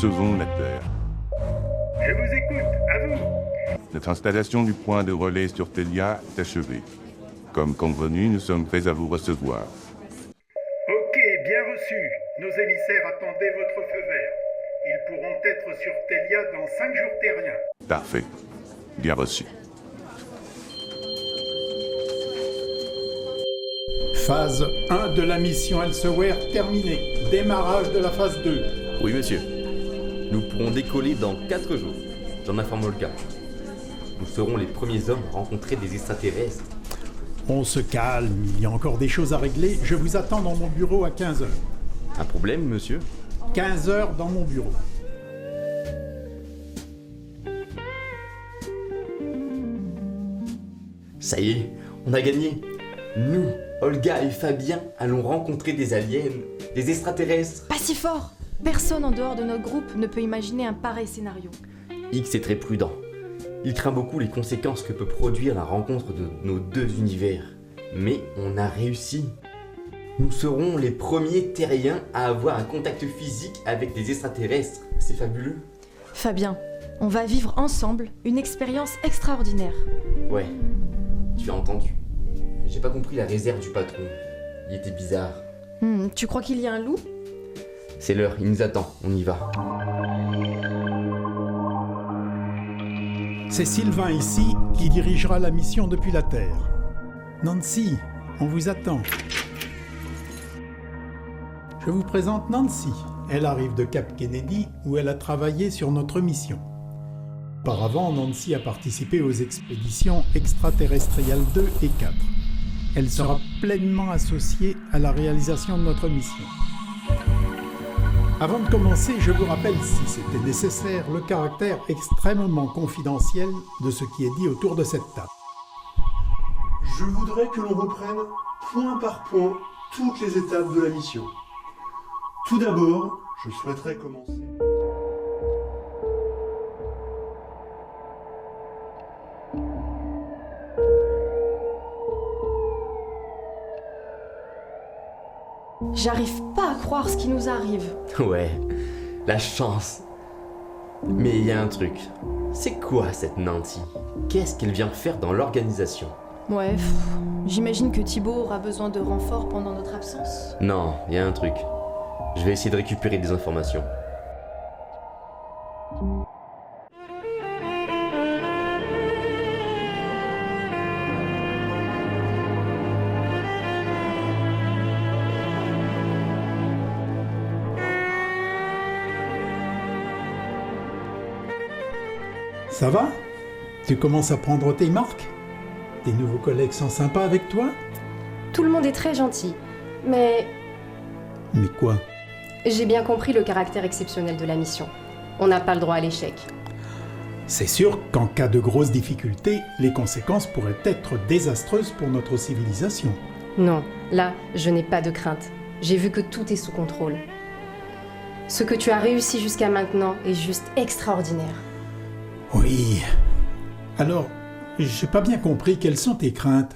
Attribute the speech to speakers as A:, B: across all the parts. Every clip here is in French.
A: recevons la Terre.
B: Je vous écoute, à vous.
A: Notre installation du point de relais sur Telia est achevée. Comme convenu, nous sommes prêts à vous recevoir.
B: Ok, bien reçu. Nos émissaires attendaient votre feu vert. Ils pourront être sur Telia dans 5 jours terriens.
A: Parfait. Bien reçu.
C: Phase 1 de la mission Elsewhere terminée. Démarrage de la phase 2.
D: Oui, monsieur. Nous pourrons décoller dans 4 jours. J'en informe Olga. Nous serons les premiers hommes à rencontrer des extraterrestres.
C: On se calme, il y a encore des choses à régler. Je vous attends dans mon bureau à 15h.
D: Un problème, monsieur?
C: 15h dans mon bureau.
D: Ça y est, on a gagné. Nous, Olga et Fabien, allons rencontrer des aliens, des extraterrestres.
E: Pas si fort! Personne en dehors de notre groupe ne peut imaginer un pareil scénario.
D: X est très prudent. Il craint beaucoup les conséquences que peut produire la rencontre de nos deux univers. Mais on a réussi. Nous serons les premiers terriens à avoir un contact physique avec des extraterrestres. C'est fabuleux.
E: Fabien, on va vivre ensemble une expérience extraordinaire.
D: Ouais, tu as entendu. J'ai pas compris la réserve du patron. Il était bizarre.
E: Tu crois qu'il y a un loup?
D: C'est l'heure, il nous attend, on y va.
C: C'est Sylvain ici qui dirigera la mission depuis la Terre. Nancy, on vous attend. Je vous présente Nancy. Elle arrive de Cap Kennedy où elle a travaillé sur notre mission. Auparavant, Nancy a participé aux expéditions extraterrestriales 2 et 4. Elle sera pleinement associée à la réalisation de notre mission. Avant de commencer, je vous rappelle, si c'était nécessaire, le caractère extrêmement confidentiel de ce qui est dit autour de cette table.
F: Je voudrais que l'on reprenne point par point toutes les étapes de la mission. Tout d'abord, je souhaiterais commencer...
E: J'arrive pas à croire ce qui nous arrive.
D: Ouais, la chance. Mais il y a un truc. C'est quoi cette Nancy? Qu'est-ce qu'elle vient faire dans l'organisation?
E: Ouais, j'imagine que Thibaut aura besoin de renforts pendant notre absence.
D: Non, il y a un truc. Je vais essayer de récupérer des informations.
C: Ça va? Tu commences à prendre tes marques? Tes nouveaux collègues sont sympas avec toi?
G: Tout le monde est très gentil, mais
C: Mais quoi?
G: j'ai bien compris le caractère exceptionnel de la mission. On n'a pas le droit à l'échec.
C: C'est sûr qu'en cas de grosses difficultés, les conséquences pourraient être désastreuses pour notre civilisation.
G: Non, là, je n'ai pas de crainte. J'ai vu que tout est sous contrôle. Ce que tu as réussi jusqu'à maintenant est juste extraordinaire.
C: Oui. Alors, j'ai pas bien compris quelles sont tes craintes.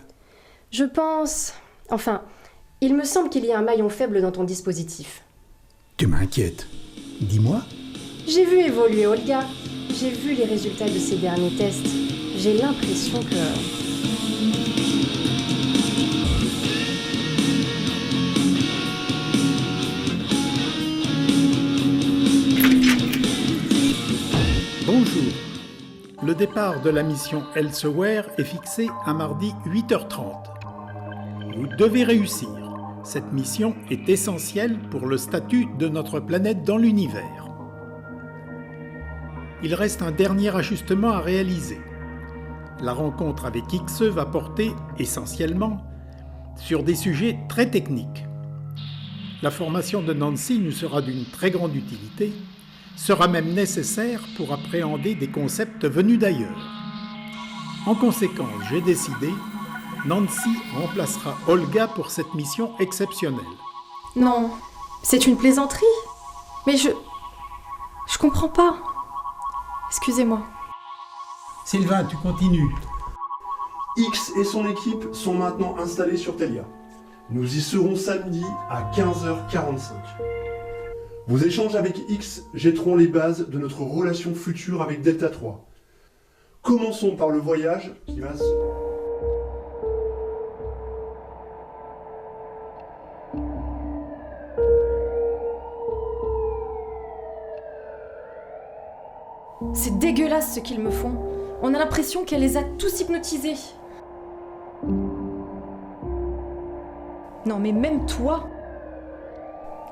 G: Je pense... Enfin, il me semble qu'il y a un maillon faible dans ton dispositif.
C: Tu m'inquiètes. Dis-moi.
G: J'ai vu évoluer Olga. J'ai vu les résultats de ces derniers tests. J'ai l'impression que...
C: Bonjour. Le départ de la mission Elsewhere est fixé à mardi 8h30. Vous devez réussir. Cette mission est essentielle pour le statut de notre planète dans l'univers. Il reste un dernier ajustement à réaliser. La rencontre avec X va porter, essentiellement, sur des sujets très techniques. La formation de Nancy nous sera d'une très grande utilité, sera même nécessaire pour appréhender des concepts venus d'ailleurs. En conséquence, j'ai décidé, Nancy remplacera Olga pour cette mission exceptionnelle.
E: Non, c'est une plaisanterie. Mais je comprends pas. Excusez-moi.
C: Sylvain, tu continues.
F: X et son équipe sont maintenant installés sur Telia. Nous y serons samedi à 15h45. Vos échanges avec X jetteront les bases de notre relation future avec Delta 3. Commençons par le voyage qui va se...
E: C'est dégueulasse ce qu'ils me font. On a l'impression qu'elle les a tous hypnotisés. Non mais même toi.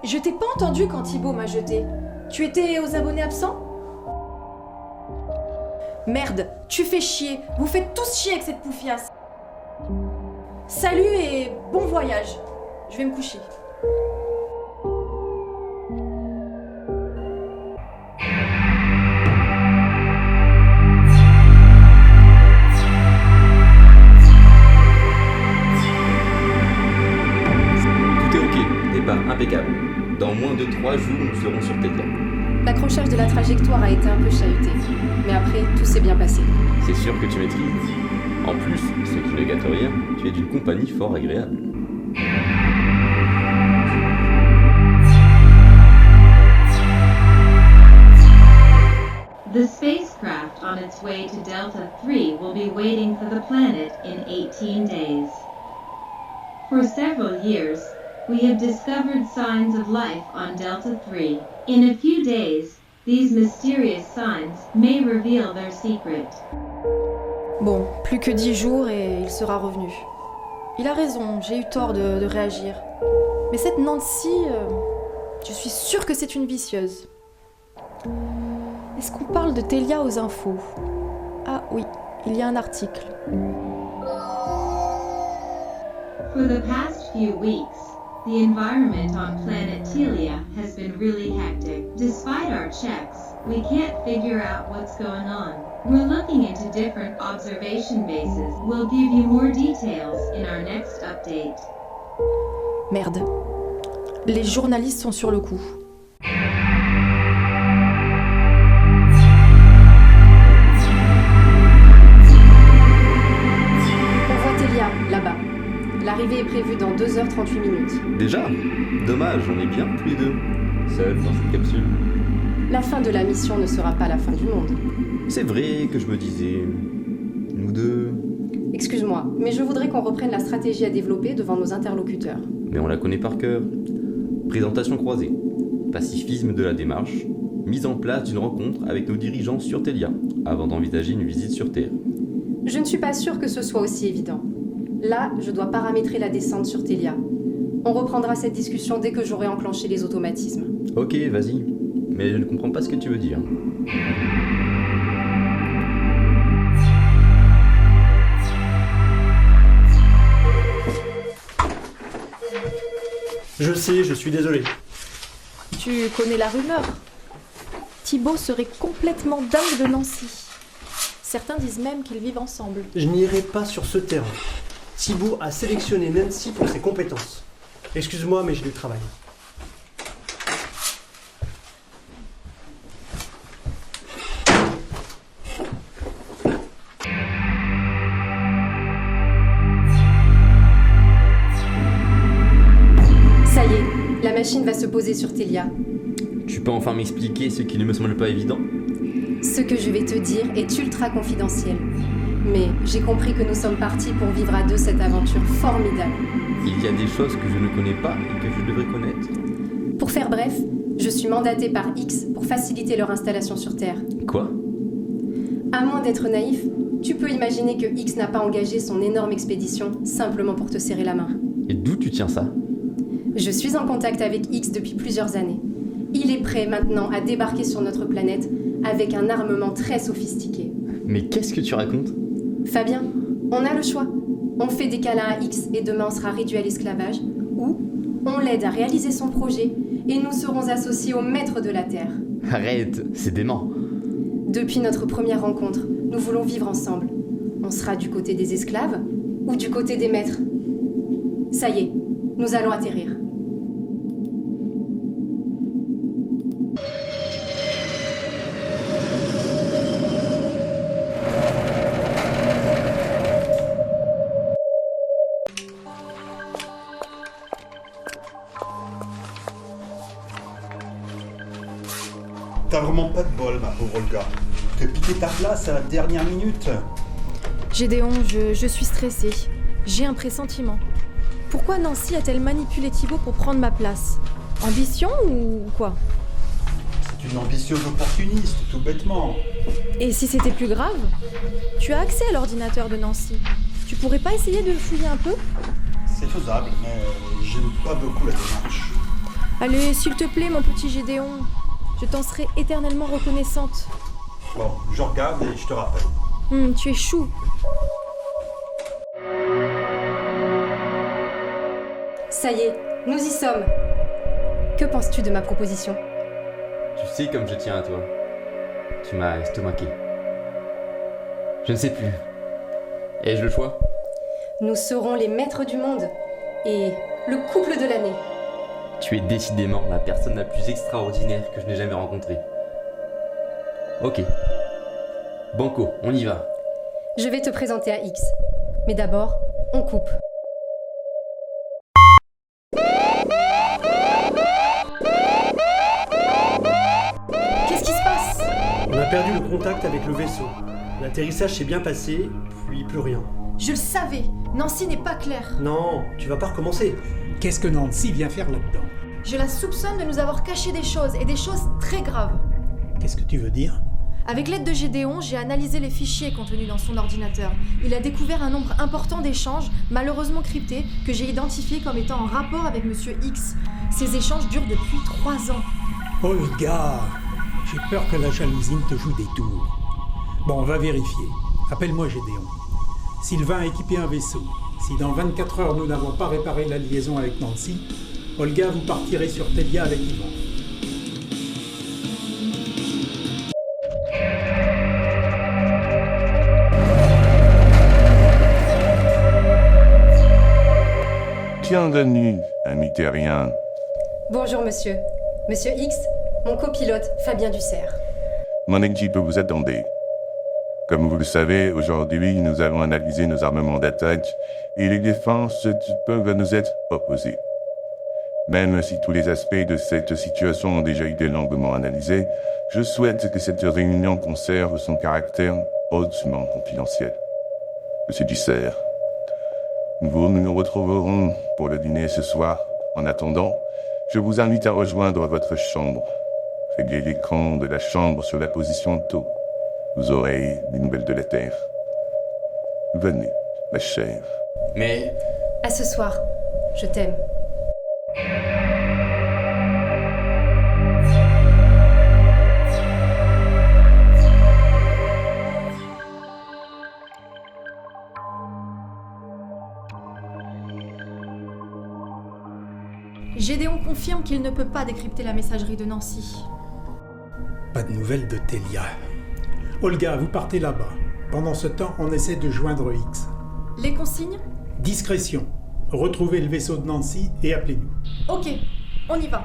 E: Je t'ai pas entendu quand Thibaut m'a jeté. Tu étais aux abonnés absents ? Merde, tu fais chier. Vous faites tous chier avec cette poufiasse. Salut et bon voyage. Je vais me coucher.
D: Tout est ok, départ impeccable. Dans moins de 3 jours, nous serons sur Telia.
G: L'accrochage de la trajectoire a été un peu chahuté, mais après, tout s'est bien passé.
D: C'est sûr que tu maîtrises. En plus, ce qui ne gâte rien, tu es d'une compagnie fort agréable.
H: The spacecraft on its way to Delta 3 will be waiting for the planet in 18 days. For several years, we have discovered signs of life on Delta 3. In a few days, these mysterious signs may reveal their secret.
E: Bon, plus que 10 jours et il sera revenu. Il a raison, j'ai eu tort de réagir. Mais cette Nancy, je suis sûre que c'est une vicieuse. Est-ce qu'on parle de Telia aux infos ? Ah oui, il y a un article.
H: For the past few weeks, the environment on planet Telia has been really hectic. Despite our checks, we can't figure out what's going on. We're looking into different observation bases. We'll give you more details in our next update.
E: Merde. Les journalistes sont sur le coup.
G: On voit Telia, là-bas. L'arrivée est prévue dans 2h38 minutes.
D: Déjà ? Dommage, on est bien tous les deux. Seuls dans cette capsule.
G: La fin de la mission ne sera pas la fin du monde.
D: C'est vrai que je me disais... Nous deux...
G: Excuse-moi, mais je voudrais qu'on reprenne la stratégie à développer devant nos interlocuteurs.
D: Mais on la connaît par cœur. Présentation croisée. Pacifisme de la démarche. Mise en place d'une rencontre avec nos dirigeants sur Telia, avant d'envisager une visite sur Terre.
G: Je ne suis pas sûre que ce soit aussi évident. Là, je dois paramétrer la descente sur Telia. On reprendra cette discussion dès que j'aurai enclenché les automatismes.
D: Ok, vas-y. Mais je ne comprends pas ce que tu veux dire.
F: Je sais, je suis désolé.
E: Tu connais la rumeur ? Thibaut serait complètement dingue de Nancy. Certains disent même qu'ils vivent ensemble.
F: Je n'irai pas sur ce terrain. Thibaut a sélectionné Nancy pour ses compétences. Excuse-moi, mais j'ai du travail.
G: Ça y est, la machine va se poser sur Telia.
D: Tu peux enfin m'expliquer ce qui ne me semble pas évident ?
G: Ce que je vais te dire est ultra confidentiel. Mais j'ai compris que nous sommes partis pour vivre à deux cette aventure formidable.
D: Il y a des choses que je ne connais pas et que je devrais connaître.
G: Pour faire bref, je suis mandatée par X pour faciliter leur installation sur Terre.
D: Quoi ?
G: À moins d'être naïf, tu peux imaginer que X n'a pas engagé son énorme expédition simplement pour te serrer la main.
D: Et d'où tu tiens ça ?
G: Je suis en contact avec X depuis plusieurs années. Il est prêt maintenant à débarquer sur notre planète avec un armement très sophistiqué.
D: Mais qu'est-ce que tu racontes ?
G: Fabien, on a le choix. On fait des câlins à X et demain on sera réduit à l'esclavage, ou on l'aide à réaliser son projet et nous serons associés au maître de la Terre.
D: Arrête, c'est dément.
G: Depuis notre première rencontre, nous voulons vivre ensemble. On sera du côté des esclaves ou du côté des maîtres. Ça y est, nous allons atterrir.
F: Comment pas de bol, ma pauvre Olga. Te piquer ta place à la dernière minute.
E: Gédéon, je suis stressée. J'ai un pressentiment. Pourquoi Nancy a-t-elle manipulé Thibaut pour prendre ma place? Ambition ou quoi?
F: C'est une ambitieuse opportuniste, tout bêtement.
E: Et si c'était plus grave? Tu as accès à l'ordinateur de Nancy. Tu pourrais pas essayer de fouiller un peu?
F: C'est faisable, mais j'aime pas beaucoup la démarche.
E: Allez, s'il te plaît, mon petit Gédéon. Je t'en serai éternellement reconnaissante.
F: Bon, je regarde et je te rappelle.
E: Tu es chou.
G: Ça y est, nous y sommes. Que penses-tu de ma proposition?
D: Tu sais comme je tiens à toi. Tu m'as estomaqué. Je ne sais plus. Ai-je le choix?
G: Nous serons les maîtres du monde et le couple de l'année.
D: Tu es décidément la personne la plus extraordinaire que je n'ai jamais rencontrée. Ok. Banco, on y va.
G: Je vais te présenter à X. Mais d'abord, on coupe.
E: Qu'est-ce qui se passe?
I: On a perdu le contact avec le vaisseau. L'atterrissage s'est bien passé, puis plus rien.
E: Je le savais. Nancy n'est pas claire.
I: Non, tu vas pas recommencer.
C: Qu'est-ce que Nancy vient faire là-dedans?
E: Je la soupçonne de nous avoir caché des choses, et des choses très graves.
C: Qu'est-ce que tu veux dire?
E: Avec l'aide de Gédéon, j'ai analysé les fichiers contenus dans son ordinateur. Il a découvert un nombre important d'échanges, malheureusement cryptés, que j'ai identifiés comme étant en rapport avec Monsieur X. Ces échanges durent depuis 3 ans.
C: Olga, j'ai peur que la jalousie te joue des tours. Bon, on va vérifier. Appelle-moi Gédéon. Sylvain a équipé un vaisseau. Si dans 24 heures nous n'avons pas réparé la liaison avec Nancy, Olga, vous partirez sur Telia avec Yvan.
A: Bienvenue, ami terrien.
G: Bonjour monsieur. Monsieur X, mon copilote Fabien Dussert.
A: Mon équipe vous attendait. Comme vous le savez, aujourd'hui, nous allons analyser nos armements d'attaque et les défenses peuvent nous être opposées. Même si tous les aspects de cette situation ont déjà été longuement analysés, je souhaite que cette réunion conserve son caractère hautement confidentiel. Monsieur Dussert, nous retrouverons pour le dîner ce soir. En attendant, je vous invite à rejoindre votre chambre. Réglez l'écran de la chambre sur la position taux. Vous aurez des nouvelles de la Terre. Venez, ma chère.
D: Mais...
G: À ce soir, je t'aime.
E: Gédéon confirme qu'il ne peut pas décrypter la messagerie de Nancy.
C: Pas de nouvelles de Telia. Olga, vous partez là-bas. Pendant ce temps, on essaie de joindre X.
E: Les consignes?
C: Discrétion. Retrouvez le vaisseau de Nancy et appelez-nous.
E: Ok, on y va.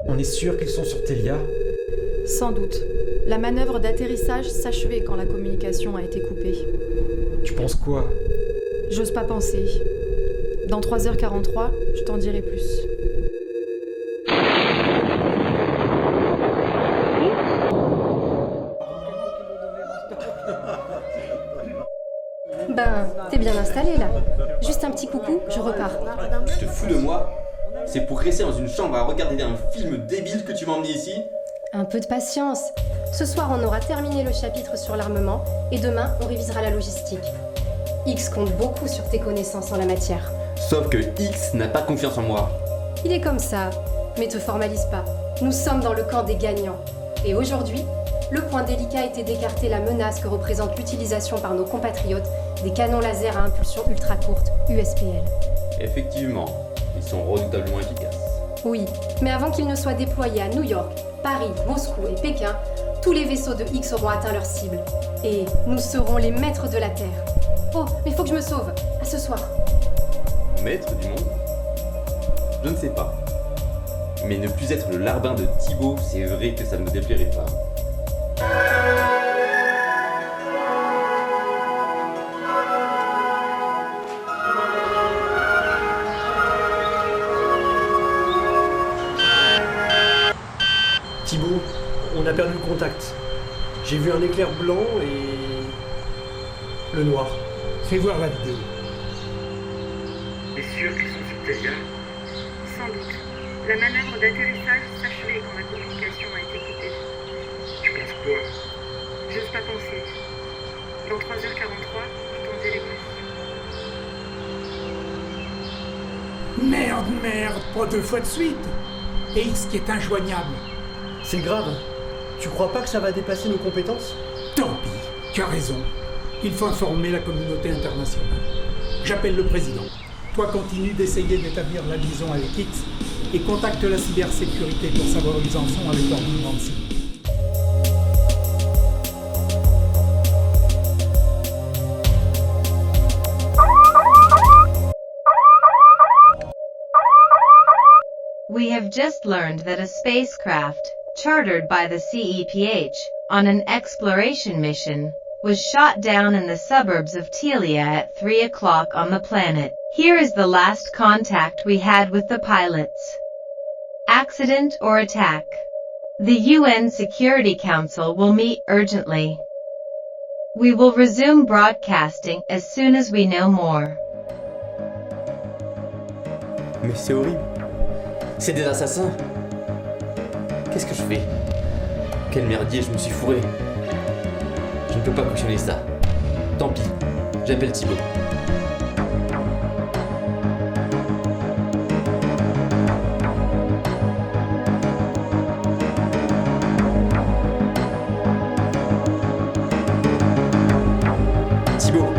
I: On est sûr qu'ils sont sur Telia?
E: Sans doute. La manœuvre d'atterrissage s'achevait quand la communication a été coupée.
I: Tu penses quoi?
E: J'ose pas penser. Dans 3h43, je t'en dirai plus.
G: Ben, t'es bien installé là. Juste un petit coucou, je repars.
D: Tu te fous de moi? C'est pour rester dans une chambre à regarder un film débile que tu m'as emmené ici?
G: Un peu de patience. Ce soir, on aura terminé le chapitre sur l'armement et demain, on révisera la logistique. X compte beaucoup sur tes connaissances en la matière.
D: Sauf que X n'a pas confiance en moi.
G: Il est comme ça, mais te formalise pas. Nous sommes dans le camp des gagnants. Et aujourd'hui, le point délicat était d'écarter la menace que représente l'utilisation par nos compatriotes des canons laser à impulsion ultra courte, USPL.
D: Effectivement, ils sont redoutablement efficaces.
G: Oui, mais avant qu'ils ne soient déployés à New York, Paris, Moscou et Pékin, tous les vaisseaux de X auront atteint leur cible. Et nous serons les maîtres de la Terre. Oh, mais faut que je me sauve. À ce soir.
D: Maître du monde? Je ne sais pas. Mais ne plus être le larbin de Thibaut, c'est vrai que ça ne me déplairait pas.
I: Thibaut, on a perdu le contact. J'ai vu un éclair blanc et... le noir.
C: Fais voir la vidéo.
B: T'es sûr qu'ils sont sur Telia?
J: Sans doute. La manœuvre d'atterrissage s'achevait quand la communication a été coupée.
B: Tu penses quoi?
J: J'ose pas penser. Dans 3h43, je t'en dirai plus.
C: Merde, pas 2 fois de suite. Et X qui est injoignable.
I: C'est grave. Tu crois pas que ça va dépasser nos compétences?
C: Tant pis, tu as raison. Il faut informer la communauté internationale. J'appelle le président. Toi, continue d'essayer d'établir la liaison avec X et contacte la cybersécurité pour savoir où ils en sont avec l'ordre Nancy.
H: We have just learned that a spacecraft, chartered by the CEPH, on an exploration mission, was shot down in the suburbs of Telia at 3 o'clock on the planet. Here is the last contact we had with the pilots. Accident or attack? The UN Security Council will meet urgently. We will resume broadcasting as soon as we know more.
D: Mais c'est horrible. C'est des assassins. Qu'est-ce que je fais? Quel merdier je me suis fourré. Je ne peux pas cautionner ça. Tant pis, j'appelle Thibaut. Thibaut,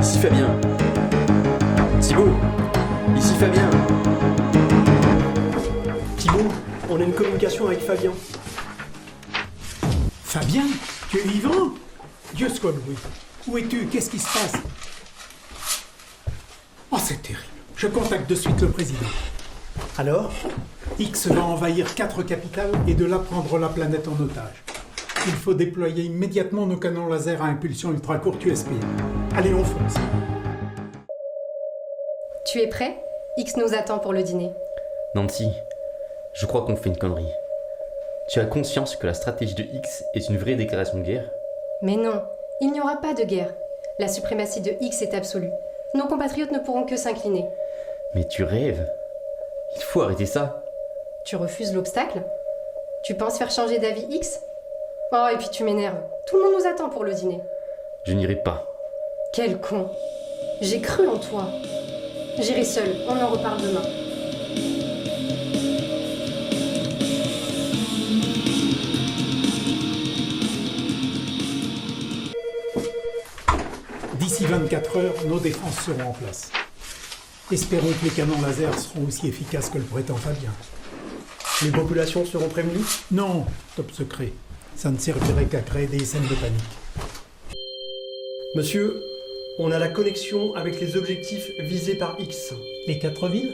D: ici Fabien. Thibaut, ici Fabien.
I: Thibaut, on a une communication avec Fabien.
C: Fabien, tu es vivant? Dieu soit loué. Où es-tu? Qu'est-ce qui se passe? Oh, c'est terrible. Je contacte de suite le président.
I: Alors?
C: X va envahir 4 capitales et de là prendre la planète en otage. Il faut déployer immédiatement nos canons laser à impulsion ultra courte USP. Allez, on fonce.
G: Tu es prêt? X nous attend pour le dîner.
D: Nancy, je crois qu'on fait une connerie. Tu as conscience que la stratégie de X est une vraie déclaration de guerre?
G: Mais non, il n'y aura pas de guerre. La suprématie de X est absolue. Nos compatriotes ne pourront que s'incliner.
D: Mais tu rêves. Il faut arrêter ça.
G: Tu refuses l'obstacle? Tu penses faire changer d'avis X? Oh, et puis tu m'énerves. Tout le monde nous attend pour le dîner.
D: Je n'irai pas.
G: Quel con! J'ai cru en toi. J'irai seule, on en reparle demain.
C: D'ici 24 heures, nos défenses seront en place. Espérons que les canons laser seront aussi efficaces que le prétend Fabien.
I: Les populations seront prévenues?
C: Non, top secret. Ça ne servirait qu'à créer des scènes de panique.
I: Monsieur, on a la connexion avec les objectifs visés par X.
C: Les 4 villes?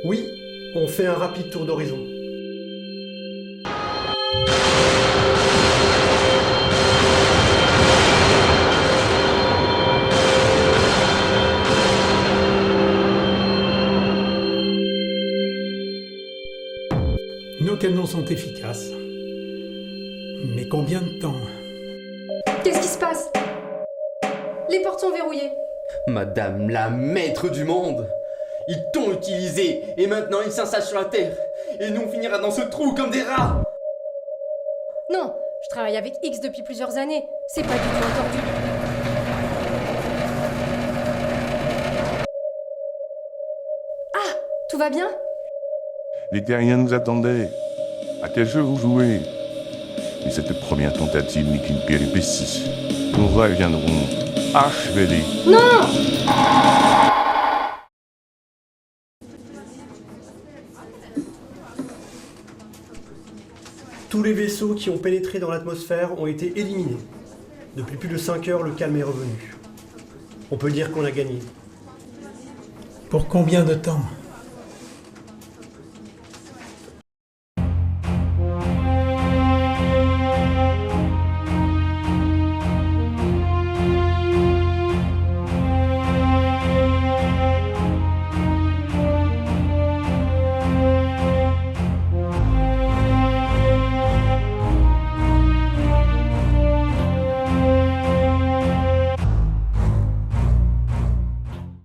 I: Oui, on fait un rapide tour d'horizon.
C: Nos canons sont efficaces. Mais combien de temps?
G: Qu'est-ce qui se passe? Les portes sont verrouillées.
D: Madame la maître du monde! Ils t'ont utilisé et maintenant ils s'installent sur la Terre. Et nous on finira dans ce trou comme des rats!
G: Non, je travaille avec X depuis plusieurs années. C'est pas du tout entendu. Ah, tout va bien?
A: Les terriens nous attendaient. À quel jeu vous jouez? Mais cette première tentative n'est qu'une péripétie. Nous reviendrons achever.
G: Non!
I: Tous les vaisseaux qui ont pénétré dans l'atmosphère ont été éliminés. Depuis plus de 5 heures, le calme est revenu. On peut dire qu'on a gagné.
C: Pour combien de temps ?